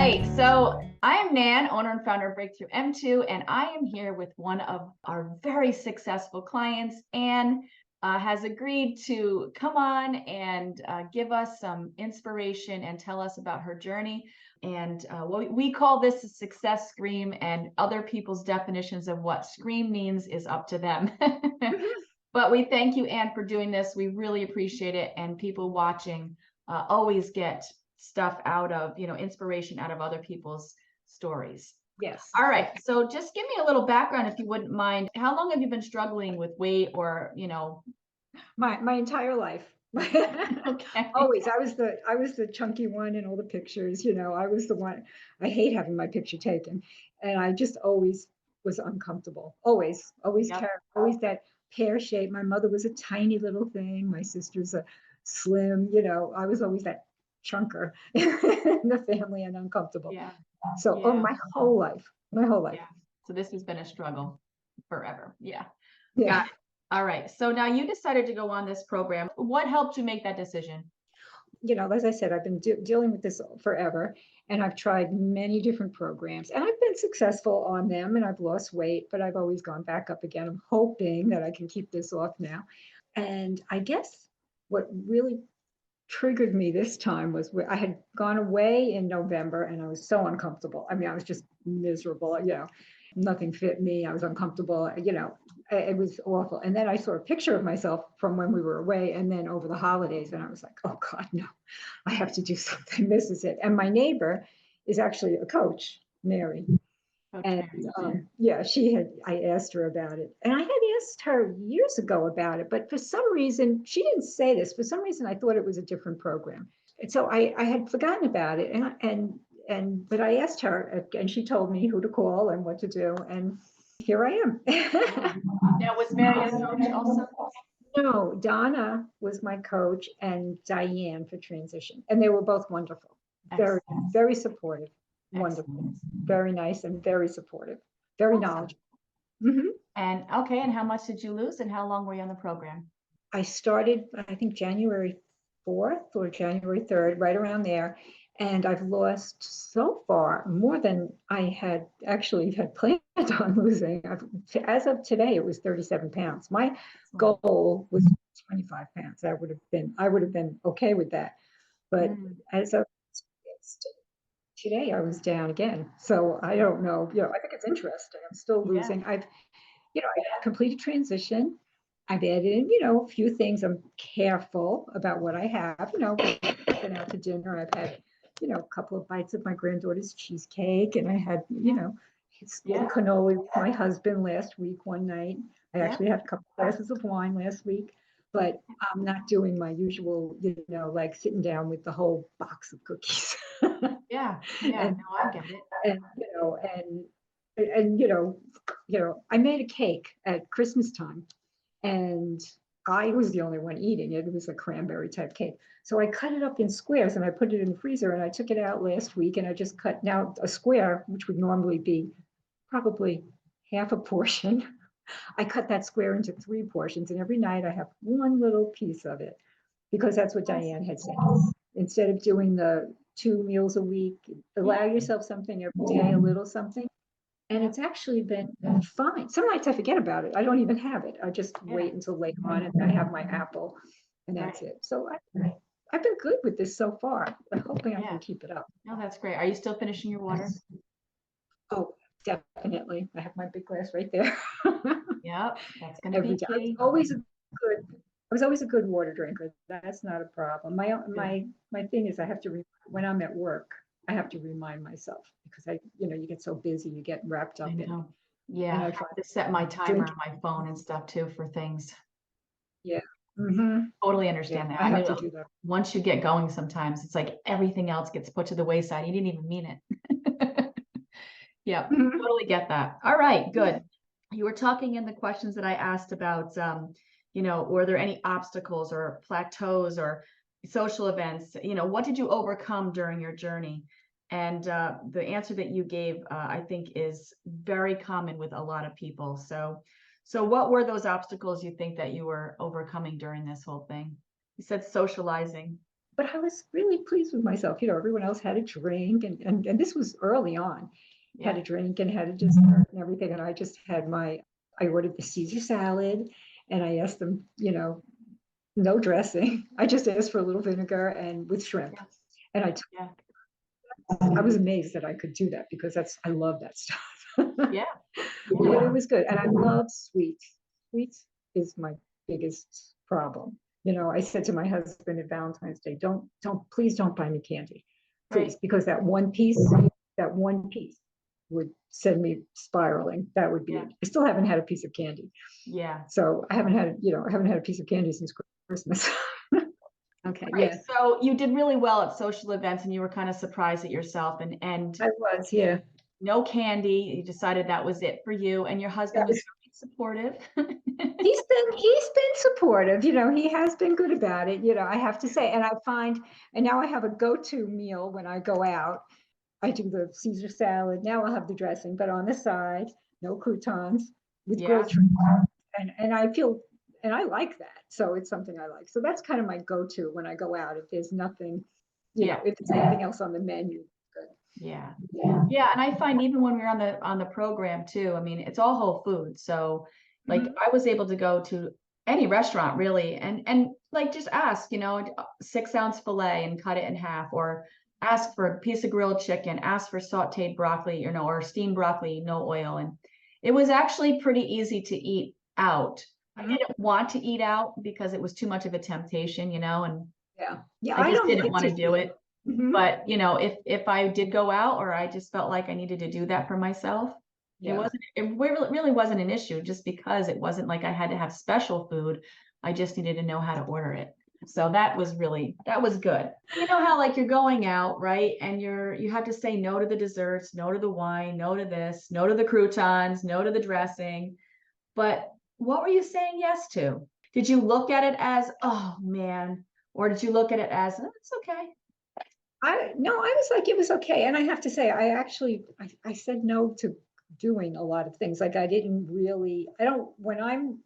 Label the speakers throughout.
Speaker 1: right. So I am Nan, owner and founder of Breakthrough M2, and I am here with one of our very successful clients. Anne has agreed to come on and give us some inspiration and tell us about her journey. And we call this a success scream, and other people's definitions of what scream means is up to them. But we thank you, Anne, for doing this. We really appreciate it. And people watching always get stuff out of, inspiration out of other people's stories.
Speaker 2: Yes.
Speaker 1: All right. So just give me a little background, if you wouldn't mind. How long have you been struggling with weight or,
Speaker 2: My entire life.
Speaker 1: Okay.
Speaker 2: Always. I was the chunky one in all the pictures, I was the one. I hate having my picture taken. And I just always was uncomfortable. Always,
Speaker 1: Yep.
Speaker 2: always that pear shape. My mother was a tiny little thing. My sister's a slim, I was always that chunker in the family and uncomfortable.
Speaker 1: Yeah.
Speaker 2: So,
Speaker 1: Yeah.
Speaker 2: my whole life, my whole life.
Speaker 1: Yeah. So this has been a struggle forever. Yeah.
Speaker 2: Yeah.
Speaker 1: Got it. All right. So now you decided to go on this program. What helped you make that decision?
Speaker 2: As I said, I've been dealing with this forever, and I've tried many different programs, and I've been successful on them, and I've lost weight, but I've always gone back up again. I'm hoping that I can keep this off now. And I guess what really triggered me this time was I had gone away in November, and I was so uncomfortable. I mean, I was just miserable, nothing fit me. I was uncomfortable, it was awful. And then I saw a picture of myself from when we were away and then over the holidays. And I was like, oh God, no, I have to do something. This is it. And my neighbor is actually a coach, Mary.
Speaker 1: Okay.
Speaker 2: And I asked her about it. And I had asked her years ago about it, but for some reason, she didn't say this. For some reason, I thought it was a different program. And so I had forgotten about it. But I asked her, and she told me who to call and what to do. And here I am.
Speaker 1: Now, was Mary a coach also?
Speaker 2: No, Donna was my coach and Diane for transition. And they were both wonderful. Very,
Speaker 1: Excellent.
Speaker 2: very supportive. Wonderful.
Speaker 1: Excellent.
Speaker 2: Very nice and very supportive. Very
Speaker 1: Awesome.
Speaker 2: knowledgeable. Mhm.
Speaker 1: And okay, and how much did you lose and how long were you on the program?
Speaker 2: I started, I think, January 4th or January 3rd, right around there. And I've lost so far more than I had actually had planned on losing. As of today, it was 37 pounds. My goal was 25 pounds. I would have been okay with that. But as of today, I was down again. So I don't know. I think it's interesting. I'm still losing.
Speaker 1: Yeah.
Speaker 2: I completed transition. I've added in, a few things. I'm careful about what I have. Been out to dinner. I've had, a couple of bites of my granddaughter's cheesecake, and I had, cannoli with my husband last week one night. I actually had a couple of glasses of wine last week, but I'm not doing my usual, like sitting down with the whole box of cookies.
Speaker 1: Yeah. Yeah.
Speaker 2: And,
Speaker 1: No, I get it.
Speaker 2: I made a cake at Christmas time, and I was the only one eating it. It was a cranberry type cake. So I cut it up in squares and I put it in the freezer, and I took it out last week, and I just cut now a square, which would normally be probably half a portion. I cut that square into 3 portions, and every night I have one little piece of it, because that's what Diane had said. Instead of doing the 2 meals a week, allow yourself something every day, a little something. And it's actually been fine. Some nights I forget about it. I don't even have it. I just wait until later on, and I have my apple, and that's it. So I've been good with this so far. I'm hoping I can keep it up.
Speaker 1: No, that's great. Are you still finishing your water?
Speaker 2: Oh, definitely. I have my big glass right there.
Speaker 1: Yep, that's going to be
Speaker 2: Every day.
Speaker 1: key.
Speaker 2: I was always a good water drinker. That's not a problem. My thing is, I have to when I'm at work, I have to remind myself, because you get so busy, you get wrapped up
Speaker 1: I
Speaker 2: in it.
Speaker 1: know. Yeah,
Speaker 2: And
Speaker 1: I
Speaker 2: I
Speaker 1: have
Speaker 2: try
Speaker 1: to set my timer
Speaker 2: drink.
Speaker 1: on my phone and stuff too for things.
Speaker 2: Yeah. Mm-hmm.
Speaker 1: Totally understand that.
Speaker 2: I
Speaker 1: I
Speaker 2: have
Speaker 1: mean,
Speaker 2: to do that.
Speaker 1: once you get going, sometimes it's like everything else gets put to the wayside. You didn't even mean it. Yeah,
Speaker 2: Mhm.
Speaker 1: totally get that. All right, good. You were talking in the questions that I asked about, were there any obstacles or plateaus or social events? What did you overcome during your journey? And the answer that you gave, I think, is very common with a lot of people. So what were those obstacles you think that you were overcoming during this whole thing? You said socializing.
Speaker 2: but I was really pleased with myself. Everyone else had a drink, and this was early on, had
Speaker 1: Yeah.
Speaker 2: a drink and had a dessert and everything. And I just had I ordered the Caesar salad, and I asked them, no dressing. I just asked for a little vinegar and with shrimp.
Speaker 1: Yes.
Speaker 2: And
Speaker 1: Yeah.
Speaker 2: I was amazed that I could do that because I love that stuff.
Speaker 1: Yeah.
Speaker 2: But it was good. And I love sweets. Sweets is my biggest problem. I said to my husband at Valentine's Day, please don't buy me candy. Please,
Speaker 1: Right.
Speaker 2: because that one piece would send me spiraling. That would be
Speaker 1: Yeah.
Speaker 2: it. I still haven't had a piece of candy.
Speaker 1: Yeah.
Speaker 2: So I haven't had a piece of candy since Christmas. Okay.
Speaker 1: Right.
Speaker 2: Yeah,
Speaker 1: So you did really well at social events and you were kind of surprised at yourself and
Speaker 2: I was. Yeah.
Speaker 1: no candy. You decided that was it for you. And your
Speaker 2: Yeah,
Speaker 1: husband was very supportive.
Speaker 2: he's been supportive. He has been good about it. I have to say, and now I have a go-to meal when I go out. I do the Caesar salad. Now I'll have the dressing, but on the side, no croutons with
Speaker 1: Yeah.
Speaker 2: grilled shrimp. And I like that. So it's something I like. So that's kind of my go-to when I go out. If there's nothing,
Speaker 1: Yeah.
Speaker 2: if there's anything else on the menu, good.
Speaker 1: Yeah. Yeah. And I find even when we're on the program too, I mean, it's all whole food. So like
Speaker 2: Mhm.
Speaker 1: I was able to go to any restaurant really and like just ask, 6-ounce filet and cut it in half, or ask for a piece of grilled chicken, ask for sauteed broccoli, or steamed broccoli, no oil. And it was actually pretty easy to eat out. I
Speaker 2: Mhm.
Speaker 1: didn't want to eat out because it was too much of a temptation, and
Speaker 2: Yeah. Yeah.
Speaker 1: I
Speaker 2: I
Speaker 1: just
Speaker 2: don't
Speaker 1: didn't
Speaker 2: like
Speaker 1: want
Speaker 2: to
Speaker 1: to do
Speaker 2: eat.
Speaker 1: it.
Speaker 2: Mhm.
Speaker 1: But if I did go out or I just felt like I needed to do that for myself,
Speaker 2: Yeah.
Speaker 1: it really wasn't an issue just because it wasn't like I had to have special food. I just needed to know how to order it. So that was good. You know how like you're going out, right? And you have to say no to the desserts, no to the wine, no to this, no to the croutons, no to the dressing. But what were you saying yes to? Did you look at it as, oh man, or did you look at it as, oh, it's okay?
Speaker 2: No, I was like, it was okay. And I have to say, I said no to doing a lot of things. Like when I'm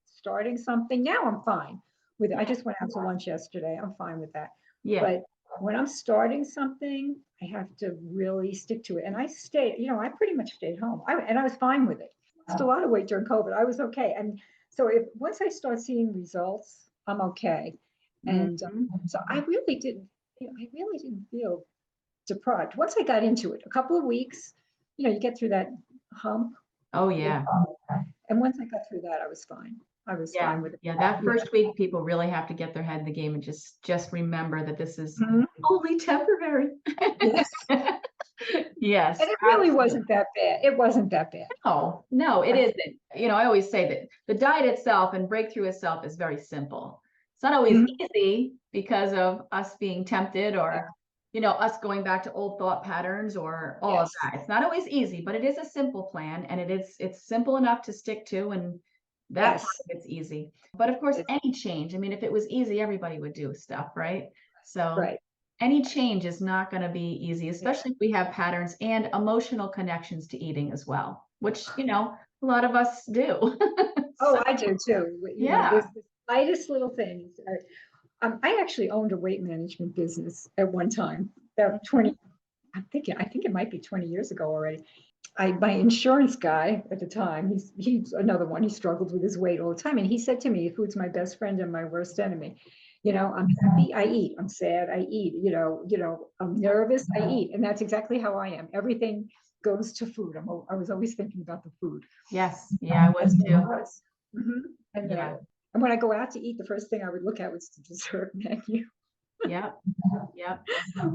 Speaker 2: starting something, now I'm fine with it. I just went out to lunch yesterday. I'm fine with that.
Speaker 1: Yeah.
Speaker 2: But when I'm starting something, I have to really stick to it. And I pretty much stayed home. And I was fine with it. Lost a lot of weight during COVID. I was okay. And so once I start seeing results, I'm okay. And
Speaker 1: Mhm.
Speaker 2: so I really didn't feel deprived. Once I got into it, a couple of weeks, you get through that hump.
Speaker 1: Oh yeah.
Speaker 2: And once I got through that, I was fine. I was
Speaker 1: Yeah.
Speaker 2: fine with it.
Speaker 1: Yeah. That first week, people really have to get their head in the game and just remember that this is
Speaker 2: Mhm.
Speaker 1: only temporary.
Speaker 2: Yes.
Speaker 1: Yes,
Speaker 2: And it really
Speaker 1: absolutely.
Speaker 2: wasn't that bad. It wasn't that bad.
Speaker 1: No, no, it
Speaker 2: I,
Speaker 1: isn't. I always say that the diet itself and breakthrough itself is very simple. It's not always
Speaker 2: Mhm.
Speaker 1: easy because of us being tempted or, us going back to old thought patterns or all of
Speaker 2: Yes.
Speaker 1: that. It's not always easy, but it is a simple plan and it's simple enough to stick to, and that part
Speaker 2: Yes.
Speaker 1: of it's easy. But of course,
Speaker 2: It's
Speaker 1: any change, I mean, if it was easy, everybody would do stuff, right? So
Speaker 2: right.
Speaker 1: any change is not going to be easy,
Speaker 2: Yeah.
Speaker 1: especially if we have patterns and emotional connections to eating as well, which, a lot of us do. So,
Speaker 2: Oh, I do too. There's
Speaker 1: yeah.
Speaker 2: the slightest little things. I actually owned a weight management business at one time, about 20, I think it might be 20 years ago already. My insurance guy at the time, he's another one. He struggled with his weight all the time, and he said to me, "Food's my best friend and my worst enemy."
Speaker 1: Yeah.
Speaker 2: I'm happy, I eat. I'm sad, I eat. I'm nervous, I eat, and that's exactly how I am. Everything goes to food. I was always thinking about the food.
Speaker 1: Yes. Yeah, I
Speaker 2: That's
Speaker 1: was
Speaker 2: what it
Speaker 1: too.
Speaker 2: was. Mhm.
Speaker 1: Yeah.
Speaker 2: And when I go out to eat, the first thing I would look at was the dessert menu,
Speaker 1: Yep. Yep.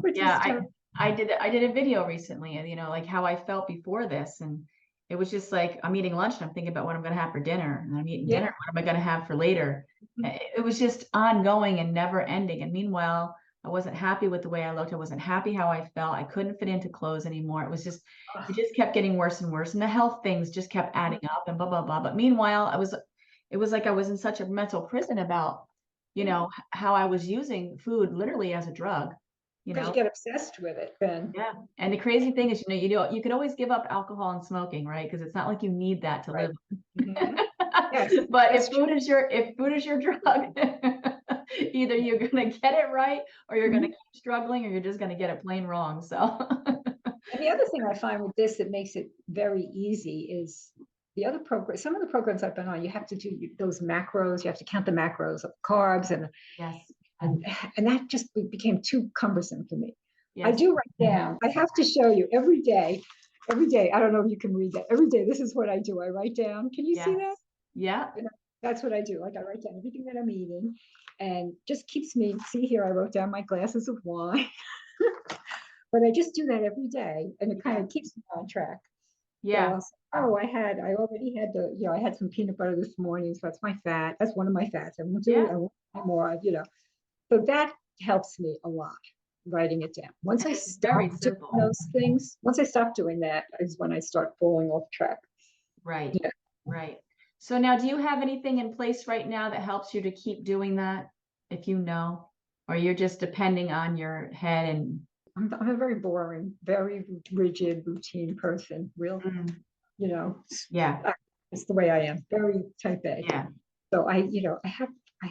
Speaker 2: which
Speaker 1: Yeah.
Speaker 2: is
Speaker 1: I,
Speaker 2: terrible.
Speaker 1: I did, I did a video recently and, like how I felt before this. And it was just like, I'm eating lunch and I'm thinking about what I'm going to have for dinner. And I'm eating
Speaker 2: Yeah.
Speaker 1: dinner. What am I going to have for later? It was just ongoing and never ending. And meanwhile, I wasn't happy with the way I looked. I wasn't happy how I felt. I couldn't fit into clothes anymore. It just kept getting worse and worse. And the health things just kept adding up and blah, blah, blah. But meanwhile, it was like I was in such a mental prison about, how I was using food literally as a drug, you
Speaker 2: Because you
Speaker 1: know?
Speaker 2: get obsessed with it, then.
Speaker 1: Yeah. And the crazy thing is, you could always give up alcohol and smoking, right? Because it's not like you need that to
Speaker 2: Right.
Speaker 1: live.
Speaker 2: Mhm. Yes,
Speaker 1: But
Speaker 2: that's true.
Speaker 1: if food is your drug, Either you're going to get it right or you're going to keep struggling or you're just going to get it plain wrong. So,
Speaker 2: And the other thing I find with this that makes it very easy is the other program. Some of the programs I've been on, you have to do those macros. You have to count the macros of carbs,
Speaker 1: yes,
Speaker 2: and and that just became too cumbersome for me. I
Speaker 1: yes,
Speaker 2: do write down. I have to show you every day. Every day, I don't know if you can read that. Every day, this is what I do. I write down. Can you see
Speaker 1: yes.
Speaker 2: that?
Speaker 1: Yeah.
Speaker 2: You know, that's what I do. Like I write down everything that I'm eating, and just keeps me. See here, I wrote down my glasses of wine. But I just do that every day, and it kind
Speaker 1: Yeah.
Speaker 2: of keeps me on track. So
Speaker 1: Yeah.
Speaker 2: I'll say, oh, I already had I had some peanut butter this morning, so that's my fat. That's one of my fats. I won't do it.
Speaker 1: Yeah.
Speaker 2: I won't more. So that helps me a lot, writing it down. Once
Speaker 1: And
Speaker 2: I
Speaker 1: it's
Speaker 2: stop
Speaker 1: very
Speaker 2: doing
Speaker 1: simple.
Speaker 2: those things, once I stop doing that is when I start falling off track.
Speaker 1: Right.
Speaker 2: Yeah.
Speaker 1: Right. So now, do you have anything in place right now that helps you to keep doing that, if you know, or you're just depending on your head and
Speaker 2: I'm a very boring, very rigid, routine person. Real,
Speaker 1: mm,
Speaker 2: you know,
Speaker 1: yeah,
Speaker 2: it's the way I am. Very type A.
Speaker 1: yeah,
Speaker 2: So I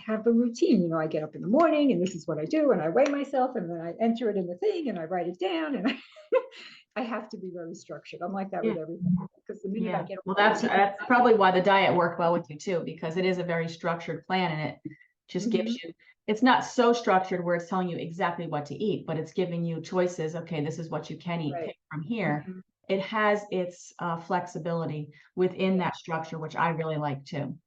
Speaker 2: have a routine. I get up in the morning and this is what I do, and I weigh myself, and then I enter it in the thing, and I write it down, and I have to be very structured. I'm like that
Speaker 1: yeah,
Speaker 2: with everything because the minute I
Speaker 1: yeah.
Speaker 2: get
Speaker 1: Well,
Speaker 2: up,
Speaker 1: that's probably why the diet worked well with you too, because it is a very structured plan and it just
Speaker 2: Mhm.
Speaker 1: gives you, it's not so structured where it's telling you exactly what to eat, but it's giving you choices. Okay, this is what you can eat,
Speaker 2: Right.
Speaker 1: pick from here.
Speaker 2: Mhm.
Speaker 1: It has its flexibility within
Speaker 2: Yeah.
Speaker 1: that structure, which I really like too.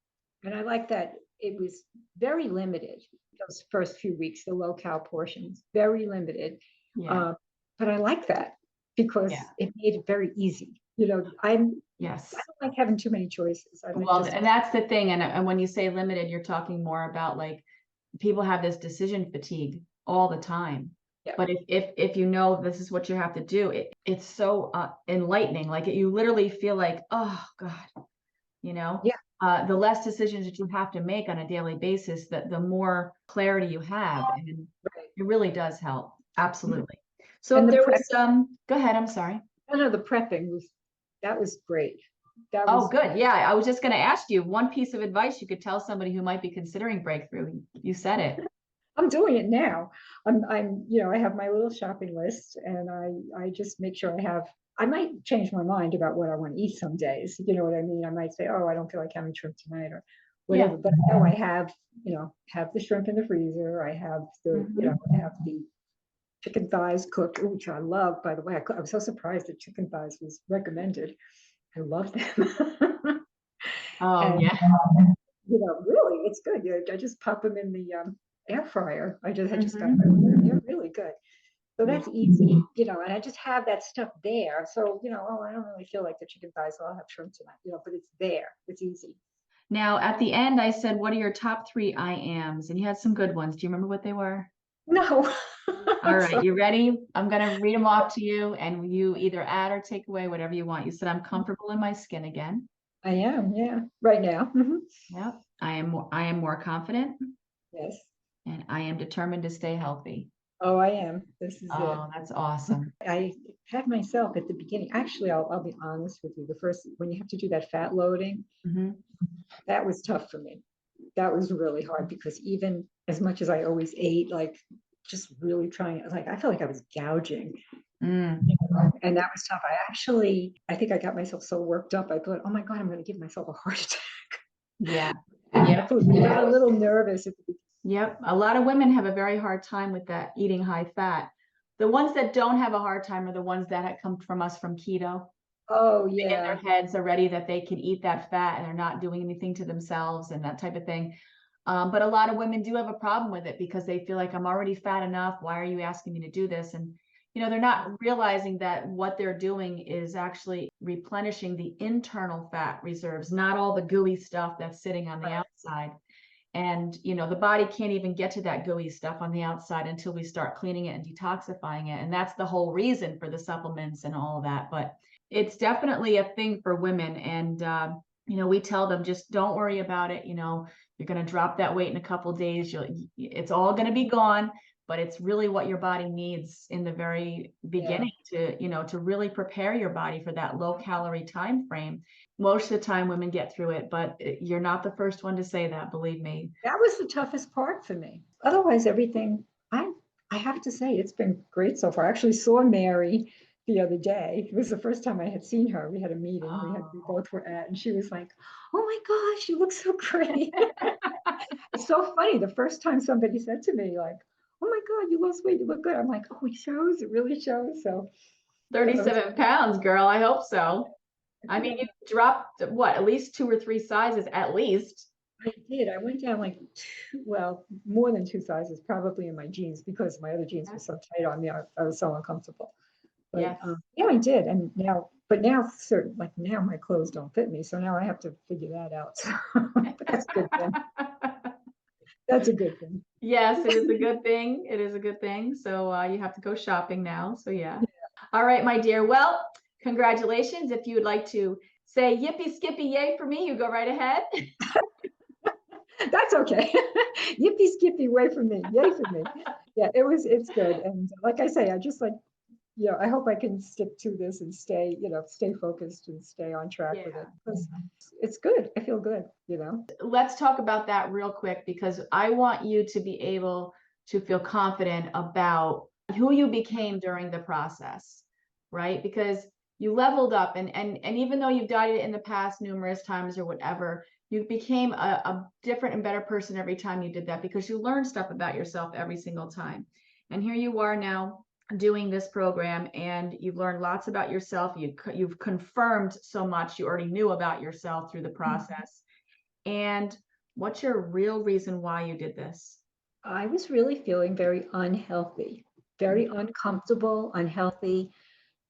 Speaker 2: And I like that it was very limited those first few weeks, the low cal portions, very limited.
Speaker 1: Yeah,
Speaker 2: Uh, but I like that because
Speaker 1: yeah,
Speaker 2: it made it very easy. I
Speaker 1: yes.
Speaker 2: don't like having too many choices. I like
Speaker 1: Well,
Speaker 2: just
Speaker 1: and that's the thing. And when you say limited, you're talking more about like people have this decision fatigue all the time.
Speaker 2: yeah,
Speaker 1: But if you know this is what you have to do, it's so enlightening. Like you literally feel like, oh God, you know,
Speaker 2: yeah,
Speaker 1: the less decisions that you have to make on a daily basis, that the more clarity you have, and
Speaker 2: right.
Speaker 1: it really does help.
Speaker 2: Mhm.
Speaker 1: Absolutely. So
Speaker 2: And
Speaker 1: if
Speaker 2: the
Speaker 1: there
Speaker 2: prep,
Speaker 1: was go ahead. I'm sorry.
Speaker 2: I know the prepping was great. That
Speaker 1: Oh,
Speaker 2: was
Speaker 1: good. Yeah, I was just going to ask you one piece of advice you could tell somebody who might be considering breakthrough. You said it.
Speaker 2: I'm doing it now. I have my little shopping list, and I just make sure I might change my mind about what I want to eat some days. You know what I mean? I might say, oh, I don't feel like having shrimp tonight or
Speaker 1: Yeah.
Speaker 2: whatever. But I know have the shrimp in the freezer.
Speaker 1: Mhm.
Speaker 2: I have the chicken thighs cooked, which I love, by the way. I was so surprised that chicken thighs was recommended. I love them.
Speaker 1: Oh,
Speaker 2: And
Speaker 1: yeah.
Speaker 2: really, it's good. I just pop them in the air fryer. I just got
Speaker 1: Mhm.
Speaker 2: them. They're really good. So
Speaker 1: Yeah.
Speaker 2: that's easy, and I just have that stuff there. So, oh, I don't really feel like the chicken thighs, so I'll have shrimp tonight, but it's there. It's easy.
Speaker 1: Now, at the end, I said, what are your top three I ams? And you had some good ones. Do you remember what they were?
Speaker 2: No.
Speaker 1: All right,
Speaker 2: So
Speaker 1: you ready? I'm going to read them off to you, and you either add or take away whatever you want. You said, I'm comfortable in my skin again.
Speaker 2: I am, yeah, right now.
Speaker 1: Yep. I am more confident,
Speaker 2: Yes.
Speaker 1: and I am determined to stay healthy.
Speaker 2: Oh, I am. This is it.
Speaker 1: Oh, that's awesome.
Speaker 2: I had myself at the beginning. Actually, I'll be honest with you. The first, when you have to do that fat loading,
Speaker 1: Mhm.
Speaker 2: that was tough for me. That was really hard because even as much as I always ate, like just really trying, like I felt like I was gouging.
Speaker 1: Mm.
Speaker 2: And that was tough. I think I got myself so worked up. I thought, oh my God, I'm going to give myself a heart attack.
Speaker 1: Yeah.
Speaker 2: I
Speaker 1: Yep.
Speaker 2: got a little nervous at the beginning.
Speaker 1: Yep. A lot of women have a very hard time with that eating high fat. The ones that don't have a hard time are the ones that have come from us from keto.
Speaker 2: Oh,
Speaker 1: In their
Speaker 2: yeah.
Speaker 1: heads already that they can eat that fat and they're not doing anything to themselves and that type of thing. But a lot of women do have a problem with it because they feel like I'm already fat enough. Why are you asking me to do this? And they're not realizing that what they're doing is actually replenishing the internal fat reserves, not all the gooey stuff that's sitting on the
Speaker 2: Right.
Speaker 1: outside. And the body can't even get to that gooey stuff on the outside until we start cleaning it and detoxifying it. And that's the whole reason for the supplements and all of that. But it's definitely a thing for women. And we tell them, just don't worry about it. You're going to drop that weight in a couple of days. It's all going to be gone. but it's really what your body needs in the very beginning to, to really prepare your body for that low calorie time frame. Most of the time women get through it, but you're not the first one to say that, believe me.
Speaker 2: That was the toughest part for me. Otherwise, everything, I have to say, it's been great so far. I actually saw Mary the other day. It was the first time I had seen her. We had a meeting we both were at, and she was like, "Oh my gosh, you look so great." It's so funny. The first time somebody said to me, like, "Oh my God, you lost weight, you look good." I'm like, "Oh, it shows, it really shows." So
Speaker 1: 37 pounds, girl. I hope so. I mean, you dropped what, at least 2 or 3 sizes, at least.
Speaker 2: I did. I went down like well, more than 2 sizes, probably in my jeans because my other jeans were so tight on me. I was so uncomfortable. But
Speaker 1: Yes.
Speaker 2: yeah, I did. And now certain like now my clothes don't fit me. So now I have to figure that out. But that's a good thing. That's a good thing.
Speaker 1: Yes, it is a good thing. It is a good thing. So you have to go shopping now. So yeah. All right, my dear. Well, congratulations. If you would like to say yippee skippy yay for me, you go right ahead.
Speaker 2: That's okay. Yippee skippy, way for me. Yay for me. Yeah, it's good. And like I say, I just like, I hope I can stick to this and stay focused and stay on track with it. Because it's good. I feel good.
Speaker 1: Let's talk about that real quick because I want you to be able to feel confident about who you became during the process, right? Because you leveled up and even though you've dieted in the past numerous times or whatever, you became a different and better person every time you did that because you learned stuff about yourself every single time. And here you are now doing this program and you've learned lots about yourself. You've confirmed so much you already knew about yourself through the process. And what's your real reason why you did this?
Speaker 2: I was really feeling very unhealthy, very uncomfortable, unhealthy.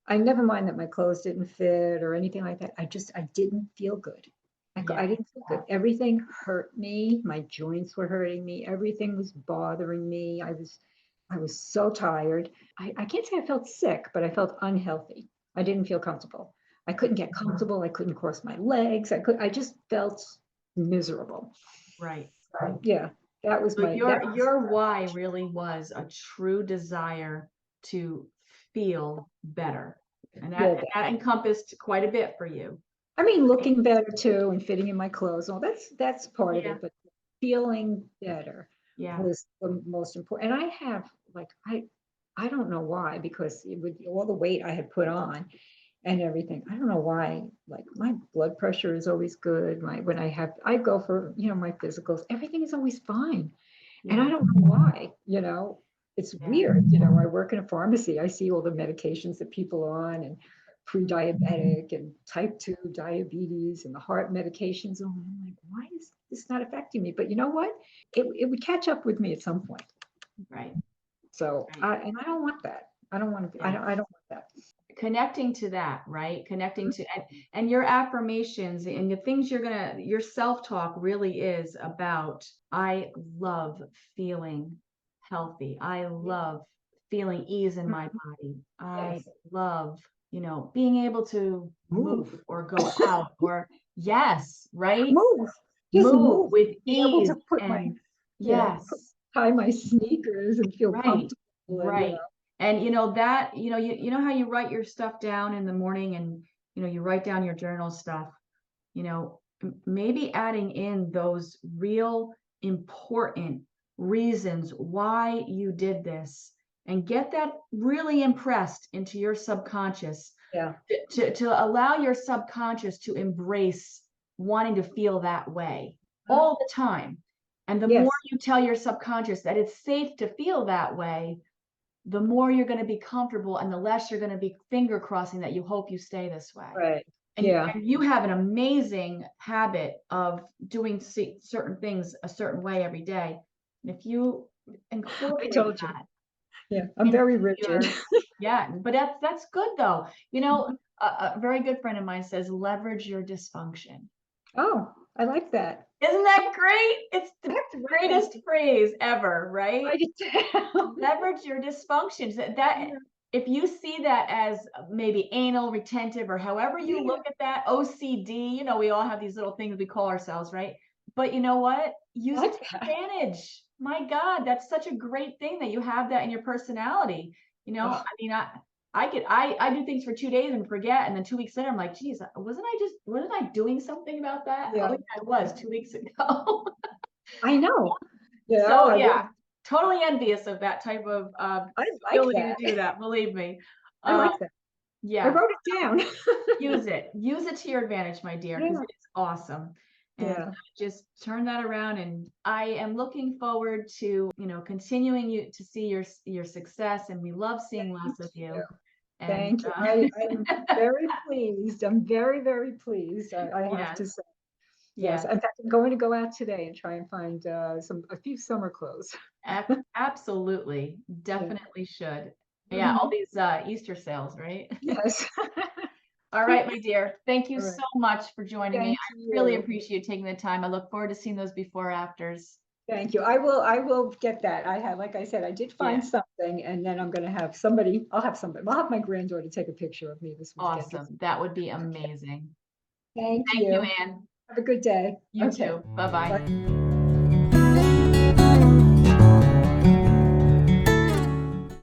Speaker 2: I never mind that my clothes didn't fit or anything like that. I didn't feel good. I didn't feel good. Everything hurt me. My joints were hurting me. Everything was bothering me. I was so tired. I can't say I felt sick, but I felt unhealthy. I didn't feel comfortable. I couldn't get comfortable. I couldn't cross my legs. I just felt miserable.
Speaker 1: Right.
Speaker 2: Yeah, that was
Speaker 1: So
Speaker 2: my
Speaker 1: your why really was a true desire to feel better. And that encompassed quite a bit for you.
Speaker 2: I mean, looking better too and fitting in my clothes. Oh, that's part of it, but feeling better was the most important. And I have like I don't know why, because with all the weight I had put on and everything, I don't know why, like my blood pressure is always good. I go for, my physicals, everything is always fine. And I don't know why, it's weird. I work in a pharmacy. I see all the medications that people are on and pre-diabetic and type 2 diabetes and the heart medications. And I'm like, why is this not affecting me? But you know what? It would catch up with me at some point.
Speaker 1: Right.
Speaker 2: So I don't want that. I don't want that.
Speaker 1: Connecting to that, right? Connecting to and your affirmations and the things your self-talk really is about. I love feeling healthy. I love feeling ease in my body. I love, being able to move or go out or right?
Speaker 2: Move.
Speaker 1: With
Speaker 2: Be able
Speaker 1: ease
Speaker 2: to put
Speaker 1: and
Speaker 2: tie my sneakers and feel comfortable.
Speaker 1: Right. And that, you know how you write your stuff down in the morning and you write down your journal stuff, maybe adding in those real important reasons why you did this and get that really impressed into your subconscious. To allow your subconscious to embrace wanting to feel that way all the time. And the more you tell your subconscious that it's safe to feel that way, the more you're going to be comfortable and the less you're going to be finger crossing that you hope you stay this way.
Speaker 2: Right.
Speaker 1: And you have an amazing habit of doing certain things a certain way every day. And if you incorporate that.
Speaker 2: Yeah, I'm very rigid.
Speaker 1: But that's good though. A very good friend of mine says, leverage your dysfunction.
Speaker 2: Oh, I like that.
Speaker 1: Isn't that great? It's the greatest phrase ever, right? Leverage your dysfunctions. That if you see that as maybe anal retentive or however you look at that, OCD, we all have these little things we call ourselves, right? But you know what? Use it to advantage. my God, that's such a great thing that you have that in your personality. I
Speaker 2: Oh,
Speaker 1: mean, I do things for 2 days and forget, and then 2 weeks later, I'm like, geez, wasn't I doing something about that? Oh
Speaker 2: yeah,
Speaker 1: yeah, I was 2 weeks ago.
Speaker 2: I know.
Speaker 1: So
Speaker 2: I
Speaker 1: yeah, totally envious of that type of
Speaker 2: like
Speaker 1: ability to
Speaker 2: that.
Speaker 1: do that. Believe me.
Speaker 2: I
Speaker 1: Um,
Speaker 2: like that. I
Speaker 1: yeah,
Speaker 2: wrote it down.
Speaker 1: use it to your advantage, my dear, because
Speaker 2: Yeah,
Speaker 1: it's awesome. And
Speaker 2: yeah.
Speaker 1: just turn that around. And I am looking forward to, continuing you to see your success. And we love seeing
Speaker 2: Thank
Speaker 1: lots of
Speaker 2: you.
Speaker 1: you. And
Speaker 2: Thank you. I'm very pleased. I'm very, very pleased. I have
Speaker 1: yes,
Speaker 2: to say. Yes.
Speaker 1: yes,
Speaker 2: In fact, I'm going to go out today and try and find a few summer clothes.
Speaker 1: absolutely,
Speaker 2: Yeah.
Speaker 1: definitely should. Yeah, all
Speaker 2: Mhm.
Speaker 1: these Easter sales, right?
Speaker 2: Yes.
Speaker 1: All right, my dear. Thank you
Speaker 2: All
Speaker 1: so
Speaker 2: right.
Speaker 1: much for joining me.
Speaker 2: Thank
Speaker 1: I really
Speaker 2: you.
Speaker 1: appreciate taking the time. I look forward to seeing those before afters.
Speaker 2: Thank you. I will get that. I had, like I said, I did find
Speaker 1: Yeah,
Speaker 2: something, and then I'm going to I'll have my granddaughter take a picture of me this weekend.
Speaker 1: awesome. That would be amazing.
Speaker 2: Thank
Speaker 1: Thank you,
Speaker 2: you.
Speaker 1: Anne.
Speaker 2: Have a good day.
Speaker 1: You
Speaker 2: Okay.
Speaker 1: too. Bye
Speaker 2: Bye.
Speaker 1: bye.